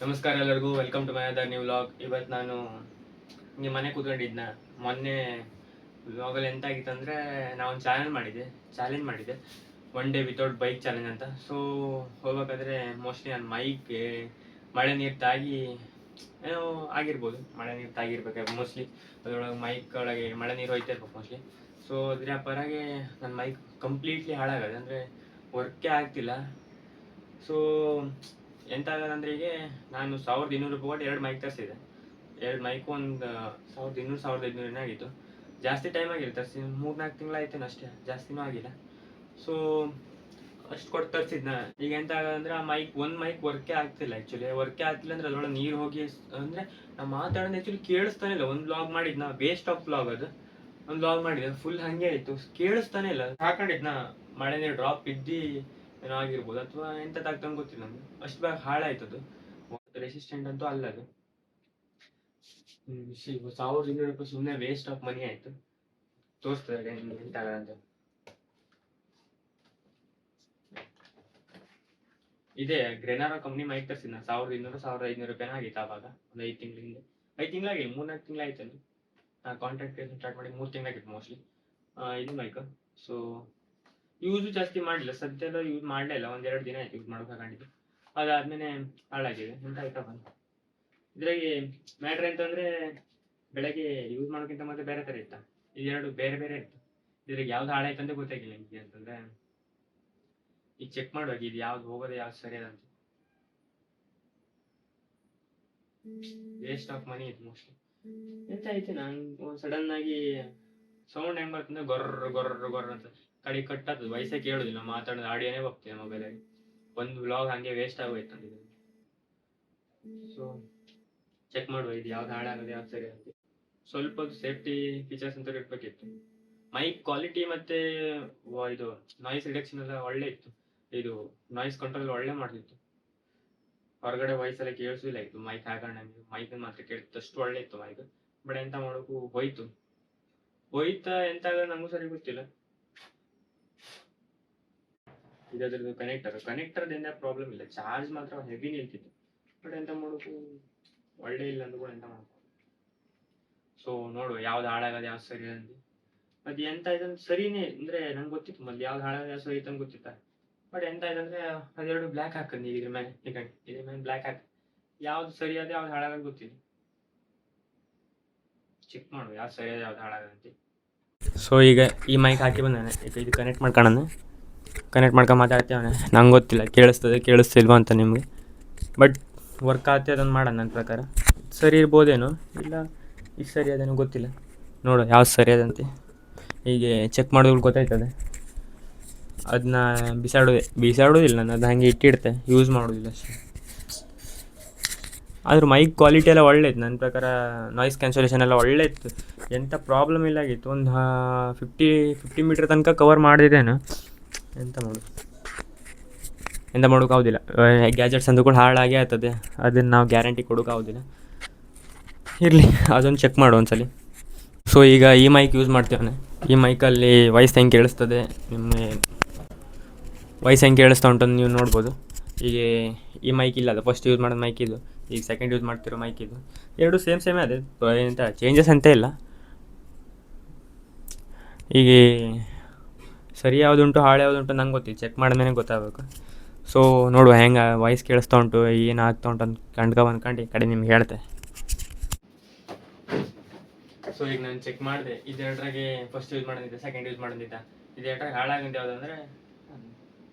ನಮಸ್ಕಾರ ಎಲ್ಲರಿಗೂ, welcome to my other new vlog. ಇವತ್ತು ನಾನು ನಿಮ್ಮ ಮನೆ ಕೂತ್ಕೊಂಡಿದ್ನ. ಮೊನ್ನೆ ವ್ಲಾಗಲ್ಲಿ ಎಂತಾಗಿತ್ತು ಅಂದರೆ, ನಾವೊಂದು ಚಾಲೆಂಜ್ ಮಾಡಿದ್ದೆ, one day without bike challenge ಅಂತ. ಸೊ ಹೋಗ್ಬೇಕಾದ್ರೆ ಮೋಸ್ಟ್ಲಿ ನನ್ನ ಮೈಕ್ಗೆ ಮಳೆ ನೀರು ತಾಗಿ ಏನೋ ಆಗಿರ್ಬೋದು, ಮಳೆ ನೀರು ತಾಗಿರ್ಬೇಕು ಮೋಸ್ಟ್ಲಿ. ಅದರೊಳಗೆ ಮೈಕ್ ಒಳಗೆ ಮಳೆ ನೀರು ಹೋಯ್ತಾ ಇರ್ಬೇಕು ಮೋಸ್ಟ್ಲಿ. ಸೊ ಅದ್ರ ಪರಾಗೆ ನನ್ನ ಮೈಕ್ ಕಂಪ್ಲೀಟ್ಲಿ ಹಾಳಾಗದೆ, ಅಂದರೆ ವರ್ಕೇ ಆಗ್ತಿಲ್ಲ. ಸೊ ಎಂತಾಗದಂದ್ರೆ, ಈಗ ನಾನು 1200 ರೂಪಾಯಿ ಕೊಟ್ಟು 2 ಮೈಕ್ ತರಿಸಿದೆ. 2 ಮೈಕ್ ಒಂದು 1200-1500 ಆಗಿತ್ತು. ಜಾಸ್ತಿ ಟೈಮ್ ಆಗಿಲ್ಲ ತರಿಸಿ, 3-4 ತಿಂಗಳಾಯ್ತೇನೆ ಅಷ್ಟೇ, ಜಾಸ್ತಿನೂ ಆಗಿಲ್ಲ. ಸೊ ಅಷ್ಟು ಕೊಟ್ಟು ತರಿಸಿದ್ನ. ಈಗ ಎಂತ ಆಗದಂದ್ರೆ, ಆ ಒಂದು ಮೈಕ್ ವರ್ಕೇ ಆಗ್ತಿಲ್ಲ. ವರ್ಕೇ ಆಗ್ತಿಲ್ಲ ಅಂದ್ರೆ ಅದ್ರೊಳಗೆ ನೀರು ಹೋಗಿ, ಅಂದರೆ ನಾವು ಮಾತಾಡೋದು ಆ್ಯಕ್ಚುಲಿ ಕೇಳಿಸ್ತಾನೆ ಇಲ್ಲ. ಒಂದು ವ್ಲಾಗ್ ಮಾಡಿದ್ನ, ವೇಸ್ಟ್ ಆಫ್ ವ್ಲಾಗ್ ಅದು. ಒಂದು ವ್ಲಾಗ್ ಮಾಡಿದ್ದೆ, ಫುಲ್ ಹಾಗೆ ಆಯಿತು, ಕೇಳಿಸ್ತಾನೆ ಇಲ್ಲ. ಹಾಕೊಂಡಿದ್ನ, ಮಳೆ ನೀರು ಡ್ರಾಪ್ ಬಿದ್ದು ಏನೋ ಆಗಿರ್ಬೋದು, ಅಥವಾ ಎಂಥದ್ದಾಗ್ತಂಗೆ ಗೊತ್ತಿಲ್ಲ ನಮ್ಗೆ. ಅಷ್ಟು ಬೇಗ ಹಾಳಾಯ್ತದು. ರೆಸಿಸ್ಟೆಂಟ್ ಅಂತೂ ಅಲ್ಲ ಅದು. 1200 ರೂಪಾಯಿ ಸುಮ್ಮನೆ ವೇಸ್ಟ್ ಆಫ್ ಮನಿ ಆಯಿತು. ತೋರಿಸ್ತದೆ ಎಂತಾಗಲ್ಲ ಅಂತ. ಇದೇ ಗ್ರೆನಾರೋ ಕಂಪ್ನಿ ಮೈಕ್ ತರಿಸಿದ, 1200-1500 ರೂಪಾಯಿನ ಆಗಿತ್ತು ಆವಾಗ. ಒಂದು 5 ತಿಂಗಳ ಹಿಂದೆ, 5 ತಿಂಗಳಾಗಿಲ್ಲ, 3-4 ತಿಂಗಳಾಯ್ತು. ಕಾಂಟ್ರಾಕ್ಟ್ ಸ್ಟಾರ್ಟ್ ಮಾಡಿ 3 ತಿಂಗಳಾಗಿತ್ತು ಮೋಸ್ಟ್ಲಿ. ಇದು ಮೈಕ್. ಸೊ ಯೂಸು ಜಾಸ್ತಿ ಮಾಡಲಿಲ್ಲ, ಸದ್ಯ ಎಲ್ಲ ಯೂಸ್ ಮಾಡಲೇ ಇಲ್ಲ. 1-2 ದಿನ ಆಯ್ತು ಯೂಸ್ ಮಾಡೋಕ್ಕಾಗಿದ್ದು. ಅದಾದ್ಮೇಲೆ ಹಾಳಾಗಿದೆ. ಎಂತ ಆಯ್ತಾ ಬಂದು ಇದ್ರಾಗೆ ಮ್ಯಾಟ್ರ್ ಎಂತಂದ್ರೆ, ಬೆಳಗ್ಗೆ ಯೂಸ್ ಮಾಡೋಕ್ಕಿಂತ ಮತ್ತೆ ಬೇರೆ ಥರ ಇತ್ತ. ಇದೆರಡು ಬೇರೆ ಬೇರೆ ಇತ್ತು. ಇದ್ರಾಗೆ ಯಾವ್ದು ಹಾಳಾಯ್ತು ಅಂತ ಗೊತ್ತಾಗಿಲ್ಲ ನಿಮಗೆ. ಅಂತಂದ್ರೆ ಈಗ ಚೆಕ್ ಮಾಡುವಾಗ ಇದು ಯಾವ್ದು ಹೋಗೋದು ಯಾವ್ದು ಸರಿಯಾದಂತ. ವೇಸ್ಟ್ ಆಫ್ ಮನಿ ಇತ್ತು ಮೋಸ್ಟ್ಲಿ. ಎಂತ ಆಯ್ತು, ನಾನು ಸಡನ್ ಆಗಿ ಸೌಂಡ್ ಹೆಂಗ್ ಬರ್ತಂದ್ರೆ ಗೊರ್ರ ಗೊರ್ರ ಗೊರ್ರ ಅಂತ ಕಡೆ ಕಟ್ ಆಗ್ತದೆ. ವಯಸ್ಸೇ ಕೇಳೋದಿಲ್ಲ, ಮಾತಾಡೋದು ಆಡಿಯೋನೇ ಹೋಗ್ತದೆ ಮೊಬೈಲಾಗಿ. ಒಂದು ವ್ಲಾಗ್ ಹಂಗೆ ವೇಸ್ಟ್ ಆಗೋಯ್ತು ಅಂತಿದೆ. ಸೊ ಚೆಕ್ ಮಾಡುವ ಇದು ಯಾವ್ದು ಹಾಳಾಗೋದು ಯಾವ್ದು ಸರಿ ಅಂತ. ಸ್ವಲ್ಪ ಸೇಫ್ಟಿ ಫೀಚರ್ಸ್ ಅಂತ ಇರ್ಬೇಕಿತ್ತು. ಮೈಕ್ ಕ್ವಾಲಿಟಿ ಮತ್ತೆ ಇದು ನಾಯ್ಸ್ ರಿಡಕ್ಷನ್ ಎಲ್ಲ ಒಳ್ಳೆ ಇತ್ತು. ಇದು ನಾಯ್ಸ್ ಕಂಟ್ರೋಲ್ ಒಳ್ಳೆ ಮಾಡ್ತಿತ್ತು. ಹೊರಗಡೆ ವಾಯ್ಸ್ ಎಲ್ಲ ಕೇಳಿಸಿಲ್ಲ ಇತ್ತು ಮೈಕ್ ಹಾಕೊಂಡ. ಮೈಕ್ ಮಾತ್ರ ಕೇಳಿದಷ್ಟು ಒಳ್ಳೆ ಇತ್ತು ಮೈಕ್. ಬಟ್ ಎಂತ ಮಾಡೋಕು ಹೋಯ್ತಾ ಎಂತ ನಮಗೂ ಸರಿ ಗೊತ್ತಿಲ್ಲ. ಇದ್ರದ್ದು ಕನೆಕ್ಟರ್ದಿಂದ ಪ್ರಾಬ್ಲಮ್ ಇಲ್ಲ, ಚಾರ್ಜ್ ಮಾತ್ರ ಹೆವಿ ನಿಲ್ತಿತ್ತು. ಬಟ್ ಎಂತ ಮಾಡೋಕು ಒಳ್ಳೆ ಇಲ್ಲ ಅಂದ್ರೂ ಕೂಡ ಎಂತ ಮಾಡ್ಕೊ. ಸೊ ನೋಡುವ ಯಾವ್ದು ಹಾಳಾಗೋದು ಯಾವ್ದು ಸರಿ ಅಂತ. ಮತ್ತೆ ಎಂತ ಆಯ್ತಂದ್ರೆ ಸರಿನೇ, ಅಂದ್ರೆ ನಂಗೆ ಗೊತ್ತಿತ್ತು ಮೊದ್ಲು ಯಾವ್ದು ಹಾಳಾಗೋದು ಯಾವ್ದು ಸರಿ ಅಂತ ಗೊತ್ತಿತ್ತ. ಬಟ್ ಎಂತ ಆಯ್ತಂದ್ರೆ ಅದೆರಡು ಬ್ಲ್ಯಾಕ್ ಹಾಕದ್ ನೀವು ಇದ್ರ ಮೇಲೆ ಬ್ಲ್ಯಾಕ್ ಹಾಕಿ ಯಾವ್ದು ಸರಿಯಾದ ಯಾವ್ದು ಹಾಳಾಗೋದು ಗೊತ್ತಿಲ್ಲ. ಚೆಕ್ ಮಾಡು ಯಾವ್ದು ಸರಿಯಾದ ಯಾವ್ದು ಹಾಳಾಗಂತೆ. ಸೊ ಈಗ ಈ ಮೈಕ್ ಹಾಕಿ ಬಂದಾನೆ, ಈಗ ಇದು ಕನೆಕ್ಟ್ ಮಾಡ್ಕೊಂಡು ಮಾತಾಡ್ತೇವನೆ. ನಂಗೆ ಗೊತ್ತಿಲ್ಲ ಕೇಳಿಸ್ತಿಲ್ವ ಅಂತ ನಿಮಗೆ. ಬಟ್ ವರ್ಕ್ ಆಗ್ತದೆ, ಅದನ್ನು ಮಾಡೋಣ. ನನ್ನ ಪ್ರಕಾರ ಸರಿ ಇರ್ಬೋದೇನೋ, ಇಲ್ಲ ಇದು ಸರಿ ಅದೇನೋ ಗೊತ್ತಿಲ್ಲ. ನೋಡು ಯಾವ್ದು ಸರಿಯಾದಂತೆ. ಹೀಗೆ ಚೆಕ್ ಮಾಡಿದ್ರೆ ಗೊತ್ತಾಯ್ತದೆ. ಅದನ್ನ ಬಿಸಾಡೋದಿಲ್ಲ ನಾನು, ಅದು ಹಾಗೆ ಇಟ್ಟಿಡ್ತೆ, ಯೂಸ್ ಮಾಡೋದಿಲ್ಲ ಅಷ್ಟೇ. ಆದರೂ ಮೈಕ್ ಕ್ವಾಲಿಟಿ ಎಲ್ಲ ಒಳ್ಳೆ ಇತ್ತು ನನ್ನ ಪ್ರಕಾರ. ನಾಯ್ಸ್ ಕ್ಯಾನ್ಸಲೇಷನ್ ಎಲ್ಲ ಒಳ್ಳೆ ಇತ್ತು, ಎಂಥ ಪ್ರಾಬ್ಲಮ್ ಇಲ್ಲ ಆಗಿತ್ತು. ಒಂದು 50 ಮೀಟ್ರ್ ತನಕ ಕವರ್ ಮಾಡಿದ್ದೇನೆ. ಎಂತ ಮಾಡೋಕ್ಕಾಗೋದಿಲ್ಲ. ಗ್ಯಾಜೆಟ್ಸ್ ಅಂದು ಕೂಡ ಹಾಳಾಗೇ ಆಗ್ತದೆ, ಅದನ್ನು ನಾವು ಗ್ಯಾರಂಟಿ ಕೊಡೋಕ್ಕಾಗೋದಿಲ್ಲ. ಇರಲಿ, ಅದೊಂದು ಚೆಕ್ ಮಾಡು ಒಂದ್ಸಲಿ. ಸೊ ಈಗ ಈ ಮೈಕ್ ಯೂಸ್ ಮಾಡ್ತೇವೆ. ಈ ಮೈಕಲ್ಲಿ ವಾಯ್ಸ್ ಹೆಂಗೆ ಕೇಳಿಸ್ತದೆ, ನಿಮಗೆ ವಾಯ್ಸ್ ಹೆಂಗೆ ಕೇಳಿಸ್ತಾ ಉಂಟು ನೀವು ನೋಡ್ಬೋದು. ಈಗ ಈ ಮೈಕ್ ಇಲ್ಲ, ಅದು ಫಸ್ಟ್ ಯೂಸ್ ಮಾಡೋದು ಮೈಕ್ ಇದು, ಈಗ ಸೆಕೆಂಡ್ ಯೂಸ್ ಮಾಡ್ತಿರೋ ಮೈಕ್ ಇದು. ಎರಡು ಸೇಮೇ ಅದೇ, ಎಂತ ಚೇಂಜಸ್ ಅಂತ ಇಲ್ಲ. ಈಗ ಸರಿ ಯಾವುದುಂಟು ಹಾಳು ಯಾವುದುಂಟು ನಂಗೆ ಗೊತ್ತಿಲ್ಲ, ಚೆಕ್ ಮಾಡಿದ್ಮೇಲೆ ಗೊತ್ತಾಗಬೇಕು. ಸೊ ನೋಡುವ ಹೆಂಗೆ ವಾಯ್ಸ್ ಕೇಳಿಸ್ತಾ ಉಂಟು, ಏನು ಆಗ್ತಾ ಉಂಟು ಅಂತ ಬಂದ್ಕೊಂಡು ಈ ಕಡೆ ನಿಮ್ಗೆ ಹೇಳ್ತೆ. ಸೊ ಈಗ ನಾನು ಚೆಕ್ ಮಾಡಿದೆ, ಇದೆರಡರಾಗೆ ಫಸ್ಟ್ ಯೂಸ್ ಮಾಡೋದಿದ್ದ, ಸೆಕೆಂಡ್ ಯೂಸ್ ಮಾಡೋದಿದ್ದ. ಇದೆರಡರಾಗ ಹಾಳಾಗಿದ್ದು ಯಾವುದಂದ್ರೆ,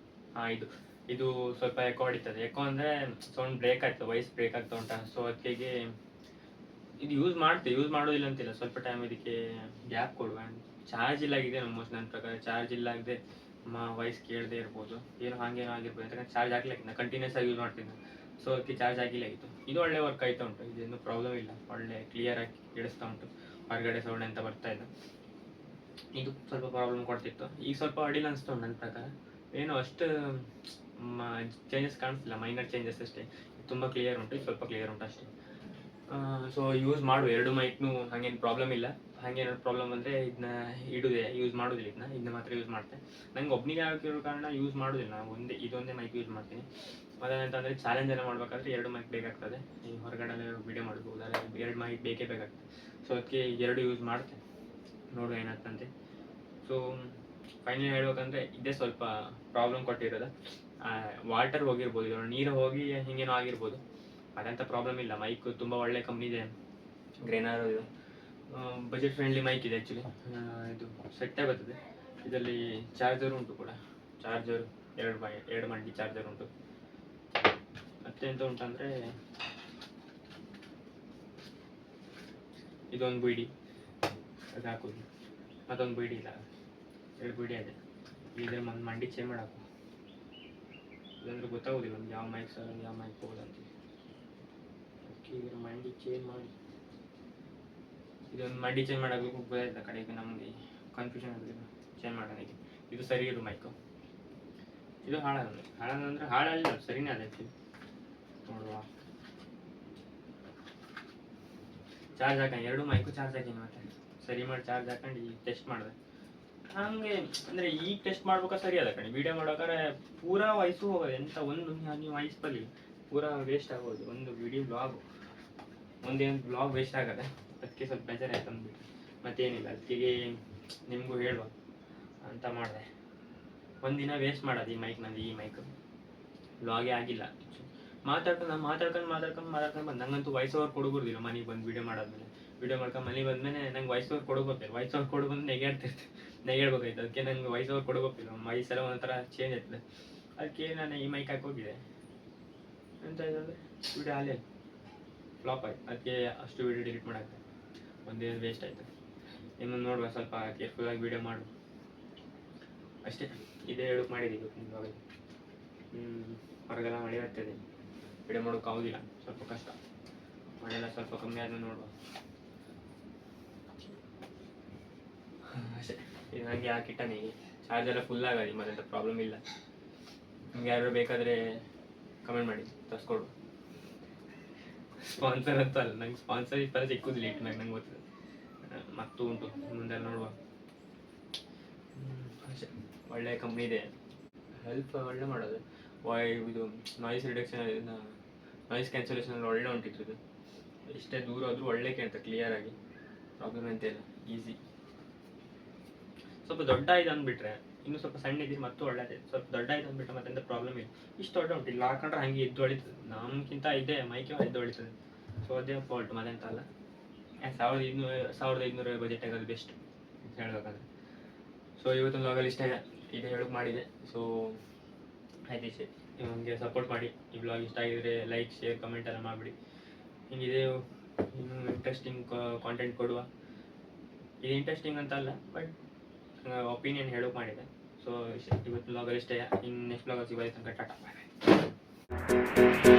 ಇದು ಸ್ವಲ್ಪ ಎಕೋ ಹೊಡಿತದೆ. ಎಕೋ ಅಂದರೆ ಸೌಂಡ್ ಬ್ರೇಕ್ ಆಗ್ತದೆ, ವಾಯ್ಸ್ ಬ್ರೇಕ್ ಆಗ್ತಾ ಉಂಟ. ಸೊ ಅದಕ್ಕೆ ಇದು ಯೂಸ್ ಮಾಡೋದಿಲ್ಲ ಅಂತಿಲ್ಲ, ಸ್ವಲ್ಪ ಟೈಮ್ ಇದಕ್ಕೆ ಗ್ಯಾಪ್ ಕೊಡುವ. ಚಾರ್ಜ್ ಇಲ್ಲಾಗಿದೆ ಮೋಸ್ಟ್ ನನ್ನ ಪ್ರಕಾರ. ಚಾರ್ಜ್ ಇಲ್ಲಾಗದೆ ವಾಯ್ಸ್ ಕೇಳದೆ ಇರ್ಬೋದು, ಏನೋ ಹಾಗೇನೋ ಆಗಿರ್ಬೋದು. ಯಾಕಂದರೆ ಚಾರ್ಜ್ ಹಾಕ್ಲಿಕ್ಕೆ ನಾನು ಕಂಟಿನ್ಯೂಸ್ ಆಗಿ ಯೂಸ್ ಮಾಡ್ತೀನಿ. ಸೊ ಅದಕ್ಕೆ ಚಾರ್ಜ್ ಆಗಿಲ್ಲಾಗಿತ್ತು. ಇದು ಒಳ್ಳೆ ವರ್ಕ್ ಆಯ್ತಾ ಉಂಟು, ಇದೇನು ಪ್ರಾಬ್ಲಮ್ ಇಲ್ಲ, ಒಳ್ಳೆ ಕ್ಲಿಯರ್ ಆಗಿ ಕೇಳಿಸ್ತಾ ಉಂಟು. ಹೊರಗಡೆ ಸೌಂಡ್ ಅಂತ ಬರ್ತಾ ಇಲ್ಲ. ಇದು ಸ್ವಲ್ಪ ಪ್ರಾಬ್ಲಮ್ ಕೊಡ್ತಿತ್ತು, ಈಗ ಸ್ವಲ್ಪ ಅಡಿಲ್ಲ ಅನಿಸ್ತಾ ಉಂಟು ನನ್ನ ಪ್ರಕಾರ. ಏನು ಅಷ್ಟು ಚೇಂಜಸ್ ಕಾಣಿಸ್ತಿಲ್ಲ, ಮೈನರ್ ಚೇಂಜಸ್ ಅಷ್ಟೇ. ತುಂಬ ಕ್ಲಿಯರ್ ಉಂಟು, ಸ್ವಲ್ಪ ಕ್ಲಿಯರ್ ಉಂಟು ಅಷ್ಟೇ. ಸೊ ಯೂಸ್ ಮಾಡು ಎರಡು ಮೈಕ್ನು, ಹಾಗೇನು ಪ್ರಾಬ್ಲಮ್ ಇಲ್ಲ. ಹಾಗೇನಾದ್ರು ಪ್ರಾಬ್ಲಮ್ ಅಂದರೆ ಇದನ್ನ ಯೂಸ್ ಮಾಡೋದಿಲ್ಲ, ಇದನ್ನ ಮಾತ್ರ ಯೂಸ್ ಮಾಡ್ತೇನೆ. ನಂಗೆ ಒಬ್ಬನಿಗೆ ಆಗಿರೋ ಕಾರಣ ಯೂಸ್ ಮಾಡೋದಿಲ್ಲ. ನಾನು ಇದೊಂದೇ ಮೈಕ್ ಯೂಸ್ ಮಾಡ್ತೀನಿ. ಅದೇನಂತಂದರೆ ಚಾಲೆಂಜ್ ಎಲ್ಲ ಮಾಡಬೇಕಾದ್ರೆ 2 ಮೈಕ್ ಬೇಕಾಗ್ತದೆ. ಈ ಹೊರಗಡೆ ವೀಡಿಯೋ ಮಾಡ್ಬೋದಾದ್ರೆ 2 ಮೈಕ್ ಬೇಕೇ ಬೇಕಾಗ್ತದೆ. ಸೊ ಅದಕ್ಕೆ 2 ಯೂಸ್ ಮಾಡ್ತೇನೆ, ನೋಡು ಏನಾಗ್ತಂತೆ. ಸೊ ಫೈನಲಿ ಹೇಳ್ಬೇಕಂದ್ರೆ ಇದೇ ಸ್ವಲ್ಪ ಪ್ರಾಬ್ಲಮ್ ಕೊಟ್ಟಿರೋದು. ವಾಟರ್ ಹೋಗಿರ್ಬೋದು, ಇದು ನೀರು ಹೋಗಿ ಹಿಂಗೇನೋ ಆಗಿರ್ಬೋದು, ಅದಂಥ ಪ್ರಾಬ್ಲಮ್ ಇಲ್ಲ. ಮೈಕ್ ತುಂಬ ಒಳ್ಳೆ ಕಂಪ್ನಿ ಇದೆ, ಗ್ರೇನಾರ್. ಇದು ಬಜೆಟ್ ಫ್ರೆಂಡ್ಲಿ ಮೈಕ್ ಇದೆ ಆ್ಯಕ್ಚುಲಿ. ಇದು ಸೆಟ್ಟೇ ಬರ್ತದೆ. ಇದರಲ್ಲಿ ಚಾರ್ಜರ್ ಉಂಟು ಕೂಡ, ಚಾರ್ಜರ್ 2 ಮಂಡಿ ಚಾರ್ಜರ್ ಉಂಟು. ಮತ್ತೆ ಎಂತ ಉಂಟಂದರೆ ಇದೊಂದು ಬಿಡಿ ಅದು ಹಾಕೋದು, ಮತ್ತೊಂದು ಬಿಡಿ ಇಲ್ಲ, 2 ಬಿಡಿ ಅದೇ. ಇದ್ರ ಮಂಡಿ ಚೇಂಜ್ ಮಾಡಾಕು, ಇದಂದ್ರೆ ಗೊತ್ತಾಗೋದಿಲ್ಲ ಒಂದು ಯಾವ ಮೈಕ್ ಹೋಗೋದಂತ. ಅದಕ್ಕೆ ಇದ್ರ ಮಂಡಿ ಚೇಂಜ್ ಮಾಡಿ, ಇದೊಂದು ಮಂಡಿ ಚೇಂಜ್ ಮಾಡೋಕ್ಕೂ ಗೊತ್ತಾಯ್ತು ಕಡೆಗೆ ನಮಗೆ ಕನ್ಫ್ಯೂಷನ್ ಆಗೋದಿಲ್ಲ. ಚೇಂಜ್ ಮಾಡೋಣ. ಇದು ಸರಿ ಇರು ಮೈಕು, ಇದು ಹಾಳಂದ್ರೆ ಹಾಳಲ್ಲ, ಸರಿನೇ ಅದ ಆ್ಯಕ್ಚುಲಿ. ನೋಡುವ, ಚಾರ್ಜ್ ಹಾಕೊಂಡು 2 ಮೈಕು ಚಾರ್ಜ್ ಹಾಕಿನಿ, ಮತ್ತೆ ಸರಿ ಮಾಡಿ ಚಾರ್ಜ್ ಹಾಕೊಂಡು ಈಗ ಟೆಸ್ಟ್ ಮಾಡಿದೆ. ಹಂಗೆ ಅಂದರೆ ಈಗ ಟೆಸ್ಟ್ ಮಾಡ್ಬೇಕಾದ್ರೆ ಸರಿ ಅದ ಕಣಿ. ವೀಡಿಯೋ ಮಾಡ್ಬೇಕಾದ್ರೆ ಪೂರಾ ವಯಸ್ಸು ಹೋಗೋದು, ಎಂಥ ಒಂದು ನೀವು ವಾಯ್ಸ್ ಬರಲಿ ಪೂರಾ ವೇಸ್ಟ್ ಆಗೋದು. ಒಂದು ವಿಡಿಯೋ ಒಂದೇನು ಬ್ಲಾಗ್ ವೇಸ್ಟ್ ಆಗೋದೆ. ಅದಕ್ಕೆ ಸ್ವಲ್ಪ ಬೇಜಾರಾಯ್ತು ಅಂದ್ಬಿಟ್ಟು ಮತ್ತೇನಿಲ್ಲ. ಅದಕ್ಕೆ ನಿಮಗೂ ಹೇಳುವ ಅಂತ ಮಾಡಿದೆ. ಒಂದಿನ ವೇಸ್ಟ್ ಮಾಡೋದು ಈ ಮೈಕ್ ಬ್ಲಾಗೇ ಆಗಿಲ್ಲ. ಮಾತಾಡ್ಕೊಂಡು ಬಂದು ನಂಗಂತೂ ವಾಯ್ಸ್ ಓವರ್ ಕೊಡೋದಿಲ್ಲ. ಮನೆಗೆ ಬಂದು ವೀಡಿಯೋ ಮಾಡಾದ್ಮೇಲೆ, ವೀಡಿಯೋ ಮಾಡ್ಕೊಂಡು ಮನೆಗೆ ಬಂದಮೇಲೆ ನಂಗೆ ವಾಯ್ಸ್ ಓವರ್ ಕೊಡೋಗೋಗ್ತಿಲ್ಲ. ವಾಯ್ಸ್ ಓವರ್ ಕೊಡು ಬಂದು ನೆಗೆಡ್ಬೇಕಾಯ್ತು. ಅದಕ್ಕೆ ನಂಗೆ ವಾಯ್ಸ್ ಓವರ್ ಕೊಡೋಗೋಗ್ತಿಲ್ಲ. ವಾಯ್ಸ್ ಎಲ್ಲ ಒಂಥರ ಚೇಂಜ್ ಆಗ್ತದೆ. ಅದಕ್ಕೆ ನಾನು ಈ ಮೈಕ್ ಹಾಕೋಗಿದೆ ಅಂತ ಹೇಳಿದ್ರೆ ವೀಡಿಯೋ ಅಲ್ಲೇ ಫ್ಲಾಪ್ ಆಯ್ತು. ಅದಕ್ಕೆ ಅಷ್ಟು ವೀಡಿಯೋ ಡಿಲೀಟ್ ಮಾಡಾಕ್ತೆ, ಒಂದೇ ವೇಸ್ಟ್ ಆಯಿತು. ಇನ್ನು ನೋಡುವ, ಸ್ವಲ್ಪ ಕೇರ್ಫುಲ್ಲಾಗಿ ವೀಡಿಯೋ ಮಾಡು ಅಷ್ಟೇ. ಇದೇ ಹೇಳೋಕೆ ಮಾಡಿದ್ದೀವಿ ಇವಾಗ. ಹೊರಗೆಲ್ಲ ಮಳೆ ಆಗ್ತದೆ, ವೀಡಿಯೋ ಮಾಡೋಕೆ ಆಗೋದಿಲ್ಲ, ಸ್ವಲ್ಪ ಕಷ್ಟ. ಮಳೆಲ್ಲ ಸ್ವಲ್ಪ ಕಮ್ಮಿ ಆದ್ಮೇಲೆ ನೋಡುವ ಅಷ್ಟೇ. ಇದು ನನಗೆ ಹಾಕಿಟ್ಟಾನೆ, ಚಾರ್ಜ್ ಎಲ್ಲ ಫುಲ್ ಆಗೋದು, ಮತ್ತೆಂಥ ಪ್ರಾಬ್ಲಮ್ ಇಲ್ಲ. ನಿಮ್ಗೆ ಯಾರು ಬೇಕಾದರೆ ಕಮೆಂಟ್ ಮಾಡಿ ತರಿಸ್ಕೊಡು. ಸ್ಪಾನ್ಸರ್ ಅಂತ ಅಲ್ಲ, ನಂಗೆ ಸ್ಪಾನ್ಸರ್ ಈ ಥರ ಸಿಕ್ಕುದಿಲ್ಲ. ಇಟ್ಮ್ಯಾಗ ನಂಗೆ ಗೊತ್ತಿದೆ, ಮತ್ತೂ ಉಂಟು ಮುಂದೆ ನೋಡುವ ಅಷ್ಟೇ. ಒಳ್ಳೆ ಕಂಪ್ನಿ ಇದೆ, ಹೆಲ್ಪ್ ಒಳ್ಳೆ ಮಾಡೋದು. ಇದು ನಾಯ್ಸ್ ರಿಡಕ್ಷನ್, ನಾಯ್ಸ್ ಕ್ಯಾನ್ಸಲೇಷನ್ ಒಳ್ಳೆ ಉಂಟಿತ್ತು. ಇದು ಎಷ್ಟೇ ದೂರ ಆದರೂ ಒಳ್ಳೆ ಕೇಳ್ತಾರೆ ಕ್ಲಿಯರಾಗಿ, ಪ್ರಾಬ್ಲಮ್ ಅಂತ ಇಲ್ಲ, ಈಸಿ. ಸ್ವಲ್ಪ ದೊಡ್ಡ ಆಯ್ತು ಅಂದ್ಬಿಟ್ರೆ, ಇನ್ನೂ ಸ್ವಲ್ಪ ಸಣ್ಣ ಇದ್ದೀರಿ ಮತ್ತು ಒಳ್ಳೆದೇ. ಸ್ವಲ್ಪ ದೊಡ್ಡ ಆಯ್ತು ಅಂದ್ಬಿಟ್ರೆ ಮತ್ತೆಂತ ಪ್ರಾಬ್ಲಮ್ ಇಲ್ಲ. ಇಷ್ಟು ದೊಡ್ಡ ಉಂಟು, ಇಲ್ಲಿ ಹಾಕೊಂಡ್ರೆ ಹಾಗೆ ಎದ್ದು ಹೊಳಿತದೆ. ನಮ್ಗಿಂತ ಇದೆ ಮೈಕೆ ಎದ್ದು ಹೊಳಿತದೆ. ಸೊ ಅದೇ ಫಾಲ್ಟ್, ಮತ್ತೆಂತ ಅಲ್ಲ. 1500 ಬಜೆಟ್ ಆಗೋದು ಬೆಸ್ಟ್ ಅಂತ ಹೇಳ್ಬೇಕಂದ್ರೆ. ಸೊ ಇವತ್ತೊಂದು ವ್ಲಾಗಲ್ಲಿ ಇಷ್ಟ ಇದೆ ಹೇಳೋಕೆ ಮಾಡಿದೆ. ಸೊ ಆಯ್ತು ಇಷ್ಟೇ. ನಮಗೆ ಸಪೋರ್ಟ್ ಮಾಡಿ. ಈ ವ್ಲಾಗ್ ಇಷ್ಟ ಆಗಿದ್ರೆ ಲೈಕ್, ಶೇರ್, ಕಮೆಂಟ್ ಎಲ್ಲ ಮಾಡಿಬಿಡಿ. ಹಿಂಗಿದೆ ಇನ್ನೂ ಇಂಟ್ರೆಸ್ಟಿಂಗ್ ಕಾಂಟೆಂಟ್ ಕೊಡುವ. ಇದು ಇಂಟ್ರೆಸ್ಟಿಂಗ್ ಅಂತ ಅಲ್ಲ, ಬಟ್ ಒಪಿನಿಯನ್ ಹೇಳೋಕೆ ಮಾಡಿದೆ. ಸೊ ಇವತ್ತು ವ್ಲಾಗಲ್ಲಿ ಇಷ್ಟ. ಇನ್ನು ನೆಕ್ಸ್ಟ್ ವ್ಲಾಗಲ್ಲಿ ಸಿಗೋದು ತನಕ ಟಾಟಾ, ಬಾಯ್ ಬಾಯ್.